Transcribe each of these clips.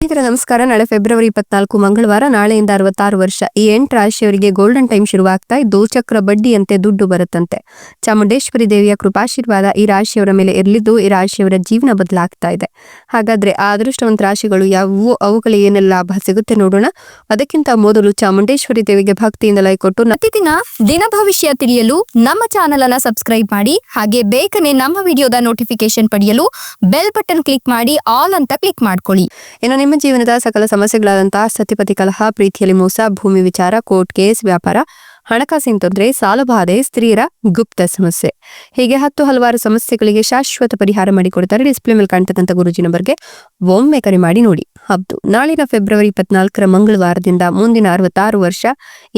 ಸ್ನೇಹಿತರ ನಮಸ್ಕಾರ. ನಾಳೆ ಫೆಬ್ರವರಿ 24 ಮಂಗಳವಾರ, ನಾಳೆಯಿಂದ 66 ವರ್ಷ. ಈ 8 ರಾಶಿಯವರಿಗೆ ಗೋಲ್ಡನ್ ಟೈಮ್ ಶುರುವಾಗ್ತಾ ಇದ್ದು ಚಕ್ರ ಬಡ್ಡಿಯಂತೆ ದುಡ್ಡು ಬರುತ್ತಂತೆ. ಚಾಮುಂಡೇಶ್ವರಿ ದೇವಿಯ ಕೃಪಾಶೀರ್ವಾದ ಈ ರಾಶಿಯವರ ಮೇಲೆ ಇರಲಿದ್ದು ಈ ರಾಶಿಯವರ ಜೀವನ ಬದಲಾಗ್ತಾ ಇದೆ. ಹಾಗಾದ್ರೆ ಆ ಅದೃಷ್ಟವಂತ ರಾಶಿಗಳು ಯಾವುವು, ಅವುಗಳಿಗೆ ಏನೆಲ್ಲ ಲಾಭ ಸಿಗುತ್ತೆ ನೋಡೋಣ. ಅದಕ್ಕಿಂತ ಮೊದಲು ಚಾಮುಂಡೇಶ್ವರಿ ದೇವಿಗೆ ಭಕ್ತಿಯಿಂದ ಲೈಕ್ ಕೊಟ್ಟು ಪ್ರತಿದಿನ ದಿನ ಭವಿಷ್ಯ ತಿಳಿಯಲು ನಮ್ಮ ಚಾನೆಲ್ ಅನ್ನ ಸಬ್ಸ್ಕ್ರೈಬ್ ಮಾಡಿ. ಹಾಗೆ ಬೇಗನೆ ನಮ್ಮ ವಿಡಿಯೋದ ನೋಟಿಫಿಕೇಶನ್ ಪಡೆಯಲು ಬೆಲ್ ಬಟನ್ ಕ್ಲಿಕ್ ಮಾಡಿ ಆಲ್ ಅಂತ ಕ್ಲಿಕ್ ಮಾಡ್ಕೊಳ್ಳಿ. ಇನ್ನು ನಿಮ್ಮ ಜೀವನದ ಸಕಲ ಸಮಸ್ಯೆಗಳಾದಂತಹ ಸತಿಪತಿ ಕಲಹ, ಪ್ರೀತಿಯಲ್ಲಿ ಮೋಸ, ಭೂಮಿ ವಿಚಾರ, ಕೋರ್ಟ್ ಕೇಸ್, ವ್ಯಾಪಾರ, ಹಣಕಾಸಿನ ತೊಂದರೆ, ಸಾಲಬಾಧೆ, ಸ್ತ್ರೀಯರ ಗುಪ್ತ ಸಮಸ್ಯೆ, ಹೀಗೆ ಹಲವಾರು ಸಮಸ್ಯೆಗಳಿಗೆ ಶಾಶ್ವತ ಪರಿಹಾರ ಮಾಡಿಕೊಡ್ತಾರೆ. ಡಿಸ್ಪ್ಲೇ ಮೇಲೆ ಕಾಣ್ತಕ್ಕಂಥ ಗುರುಜಿ ನಂಬರ್ಗೆ ಒಮ್ಮೆ ಕರೆ ಮಾಡಿ ನೋಡಿ. ಹೌದು, ನಾಳಿನ ಫೆಬ್ರವರಿ 24 ಮಂಗಳವಾರದಿಂದ ಮುಂದಿನ 66 ವರ್ಷ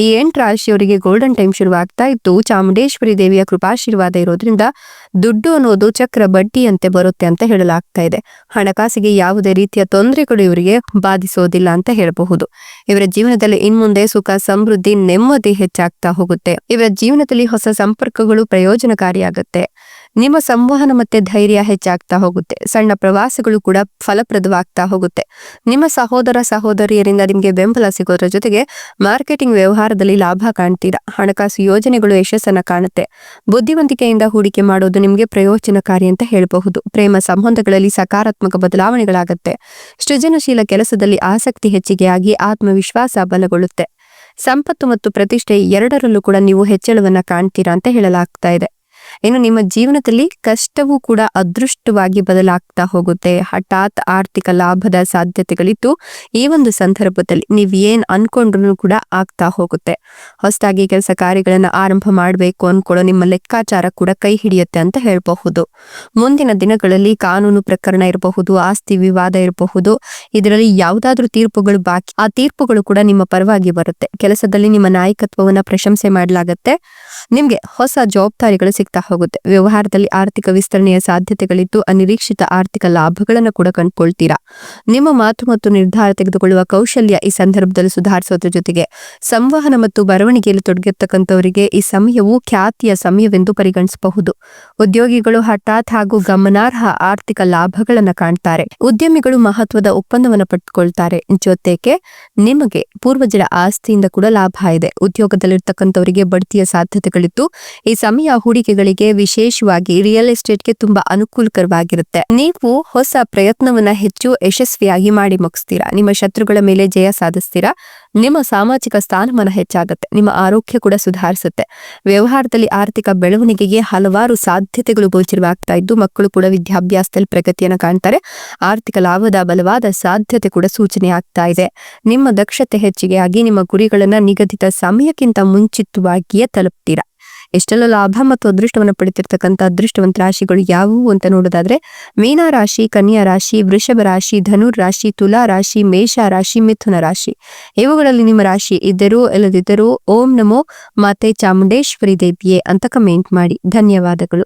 ಈ 8 ರಾಶಿಯವರಿಗೆ ಗೋಲ್ಡನ್ ಟೈಮ್ ಶುರುವಾಗ್ತಾ ಇತ್ತು. ಚಾಮುಂಡೇಶ್ವರಿ ದೇವಿಯ ಕೃಪಾಶೀರ್ವಾದ ಇರೋದ್ರಿಂದ ದುಡ್ಡು ಅನ್ನೋದು ಚಕ್ರ ಬಡ್ಡಿಯಂತೆ ಬರುತ್ತೆ ಅಂತ ಹೇಳಲಾಗ್ತಾ ಇದೆ. ಹಣಕಾಸಿಗೆ ಯಾವುದೇ ರೀತಿಯ ತೊಂದರೆಗಳು ಇವರಿಗೆ ಬಾಧಿಸೋದಿಲ್ಲ ಅಂತ ಹೇಳಬಹುದು. ಇವರ ಜೀವನದಲ್ಲಿ ಇನ್ಮುಂದೆ ಸುಖ, ಸಮೃದ್ಧಿ, ನೆಮ್ಮದಿ ಹೆಚ್ಚಾಗ್ತಾ ಹೋಗುತ್ತೆ. ಇವರ ಜೀವನದಲ್ಲಿ ಹೊಸ ಸಂಪರ್ಕಗಳು ಪ್ರಯೋಜನಕಾರಿಯಾಗುತ್ತೆ. ನಿಮ್ಮ ಸಂವಹನ ಮತ್ತೆ ಧೈರ್ಯ ಹೆಚ್ಚಾಗ್ತಾ ಹೋಗುತ್ತೆ. ಸಣ್ಣ ಪ್ರವಾಸಗಳು ಕೂಡ ಫಲಪ್ರದವಾಗ್ತಾ ಹೋಗುತ್ತೆ. ನಿಮ್ಮ ಸಹೋದರ ಸಹೋದರಿಯರಿಂದ ನಿಮಗೆ ಬೆಂಬಲ ಸಿಗೋದ್ರ ಜೊತೆಗೆ ಮಾರ್ಕೆಟಿಂಗ್ ವ್ಯವಹಾರದಲ್ಲಿ ಲಾಭ ಕಾಣ್ತೀರಾ. ಹಣಕಾಸು ಯೋಜನೆಗಳು ಯಶಸ್ಸನ್ನ ಕಾಣುತ್ತೆ. ಬುದ್ಧಿವಂತಿಕೆಯಿಂದ ಹೂಡಿಕೆ ಮಾಡೋದು ನಿಮಗೆ ಪ್ರಯೋಜನಕಾರಿ ಅಂತ ಹೇಳಬಹುದು. ಪ್ರೇಮ ಸಂಬಂಧಗಳಲ್ಲಿ ಸಕಾರಾತ್ಮಕ ಬದಲಾವಣೆಗಳಾಗುತ್ತೆ. ಸೃಜನಶೀಲ ಕೆಲಸದಲ್ಲಿ ಆಸಕ್ತಿ ಹೆಚ್ಚಿಗೆಯಾಗಿ ಆತ್ಮವಿಶ್ವಾಸ ಬಲಗೊಳ್ಳುತ್ತೆ. ಸಂಪತ್ತು ಮತ್ತು ಪ್ರತಿಷ್ಠೆ ಎರಡರಲ್ಲೂ ಕೂಡ ನೀವು ಹೆಚ್ಚಳವನ್ನ ಕಾಣ್ತೀರಾ ಅಂತ ಹೇಳಲಾಗ್ತಾ ಇದೆ. ಇನ್ನು ನಿಮ್ಮ ಜೀವನದಲ್ಲಿ ಕಷ್ಟವೂ ಕೂಡ ಅದೃಷ್ಟವಾಗಿ ಬದಲಾಗ್ತಾ ಹೋಗುತ್ತೆ. ಹಠಾತ್ ಆರ್ಥಿಕ ಲಾಭದ ಸಾಧ್ಯತೆಗಳಿದ್ದು ಈ ಒಂದು ಸಂದರ್ಭದಲ್ಲಿ ನೀವು ಏನ್ ಅನ್ಕೊಂಡ್ರು ಕೂಡ ಆಗ್ತಾ ಹೋಗುತ್ತೆ. ಹೊಸದಾಗಿ ಕೆಲಸ ಕಾರ್ಯಗಳನ್ನ ಆರಂಭ ಮಾಡಬೇಕು ಅನ್ಕೊಳ್ಳೋ ನಿಮ್ಮ ಲೆಕ್ಕಾಚಾರ ಕೂಡ ಕೈ ಹಿಡಿಯುತ್ತೆ ಅಂತ ಹೇಳಬಹುದು. ಮುಂದಿನ ದಿನಗಳಲ್ಲಿ ಕಾನೂನು ಪ್ರಕರಣ ಇರಬಹುದು, ಆಸ್ತಿ ವಿವಾದ ಇರಬಹುದು, ಇದರಲ್ಲಿ ಯಾವುದಾದ್ರೂ ತೀರ್ಪುಗಳು ಬಾಕಿ, ಆ ತೀರ್ಪುಗಳು ಕೂಡ ನಿಮ್ಮ ಪರವಾಗಿ ಬರುತ್ತೆ. ಕೆಲಸದಲ್ಲಿ ನಿಮ್ಮ ನಾಯಕತ್ವವನ್ನ ಪ್ರಶಂಸೆ ಮಾಡಲಾಗುತ್ತೆ. ನಿಮ್ಗೆ ಹೊಸ ಜವಾಬ್ದಾರಿಗಳು ಸಿಗ್ತಾ ಹೋಗುತ್ತೆ. ವ್ಯವಹಾರದಲ್ಲಿ ಆರ್ಥಿಕ ವಿಸ್ತರಣೆಯ ಸಾಧ್ಯತೆಗಳಿದ್ದು ಅನಿರೀಕ್ಷಿತ ಆರ್ಥಿಕ ಲಾಭಗಳನ್ನು ಕೂಡ ಕಂಡುಕೊಳ್ತೀರಾ. ನಿಮ್ಮ ಮಾತು ಮತ್ತು ನಿರ್ಧಾರ ತೆಗೆದುಕೊಳ್ಳುವ ಕೌಶಲ್ಯ ಈ ಸಂದರ್ಭದಲ್ಲಿ ಸುಧಾರಿಸೋದ್ರ ಜೊತೆಗೆ ಸಂವಹನ ಮತ್ತು ಬರವಣಿಗೆಯಲ್ಲಿ ತೊಡಗಿರ್ತಕ್ಕಂಥವರಿಗೆ ಈ ಸಮಯವು ಖ್ಯಾತಿಯ ಸಮಯವೆಂದು ಪರಿಗಣಿಸಬಹುದು. ಉದ್ಯೋಗಿಗಳು ಹಠಾತ್ ಹಾಗೂ ಗಮನಾರ್ಹ ಆರ್ಥಿಕ ಲಾಭಗಳನ್ನ ಕಾಣ್ತಾರೆ. ಉದ್ಯಮಿಗಳು ಮಹತ್ವದ ಒಪ್ಪಂದವನ್ನು ಪಡೆದುಕೊಳ್ತಾರೆ. ಜೊತೆಗೆ ನಿಮಗೆ ಪೂರ್ವಜರ ಆಸ್ತಿಯಿಂದ ಕೂಡ ಲಾಭ ಇದೆ. ಉದ್ಯೋಗದಲ್ಲಿರ್ತಕ್ಕಂಥವರಿಗೆ ಬಡ್ತಿಯ ಸಾಧ್ಯತೆಗಳಿದ್ದು ಈ ಸಮಯ ಹೂಡಿಕೆಗಳಿಗೆ ವಿಶೇಷವಾಗಿ ರಿಯಲ್ ಎಸ್ಟೇಟ್ಗೆ ತುಂಬಾ ಅನುಕೂಲಕರವಾಗಿರುತ್ತೆ. ನೀವು ಹೊಸ ಪ್ರಯತ್ನವನ್ನ ಹೆಚ್ಚು ಯಶಸ್ವಿಯಾಗಿ ಮಾಡಿ ಮುಗಿಸ್ತೀರಾ. ನಿಮ್ಮ ಶತ್ರುಗಳ ಮೇಲೆ ಜಯ ಸಾಧಿಸ್ತೀರಾ. ನಿಮ್ಮ ಸಾಮಾಜಿಕ ಸ್ಥಾನಮಾನ ಹೆಚ್ಚಾಗುತ್ತೆ. ನಿಮ್ಮ ಆರೋಗ್ಯ ಕೂಡ ಸುಧಾರಿಸುತ್ತೆ. ವ್ಯವಹಾರದಲ್ಲಿ ಆರ್ಥಿಕ ಬೆಳವಣಿಗೆಗೆ ಹಲವಾರು ಸಾಧ್ಯತೆಗಳು ಗೋಚರವಾಗ್ತಾ ಇದ್ದು ಮಕ್ಕಳು ಕೂಡ ವಿದ್ಯಾಭ್ಯಾಸದಲ್ಲಿ ಪ್ರಗತಿಯನ್ನು ಕಾಣ್ತಾರೆ. ಆರ್ಥಿಕ ಲಾಭದ ಬಲವಾದ ಸಾಧ್ಯತೆ ಕೂಡ ಸೂಚನೆ ಆಗ್ತಾ ಇದೆ. ನಿಮ್ಮ ದಕ್ಷತೆ ಹೆಚ್ಚಿಗೆಯಾಗಿ ನಿಮ್ಮ ಗುರಿಗಳನ್ನ ನಿಗದಿತ ಸಮಯಕ್ಕಿಂತ ಮುಂಚಿತವಾಗಿಯೇ ತಲುಪ್ತೀರಾ. ಎಷ್ಟೆಲ್ಲ ಲಾಭ ಮತ್ತು ಅದೃಷ್ಟವನ್ನು ಪಡೆದಿರ್ತಕ್ಕಂಥ ಅದೃಷ್ಟವಂತ ರಾಶಿಗಳು ಯಾವುವು ಅಂತ ನೋಡೋದಾದ್ರೆ ಮೀನ ರಾಶಿ, ಕನ್ಯಾ ರಾಶಿ, ವೃಷಭ ರಾಶಿ, ಧನುರ್ ರಾಶಿ, ತುಲಾ ರಾಶಿ, ಮೇಷ ರಾಶಿ, ಮಿಥುನ ರಾಶಿ. ಇವುಗಳಲ್ಲಿ ನಿಮ್ಮ ರಾಶಿ ಇದ್ದರೂ ಇಲ್ಲದಿದ್ದರೂ ಓಂ ನಮೋ ಮಾತೆ ಚಾಮುಂಡೇಶ್ವರಿ ದೇವಿಯೇ ಅಂತ ಕಮೆಂಟ್ ಮಾಡಿ. ಧನ್ಯವಾದಗಳು.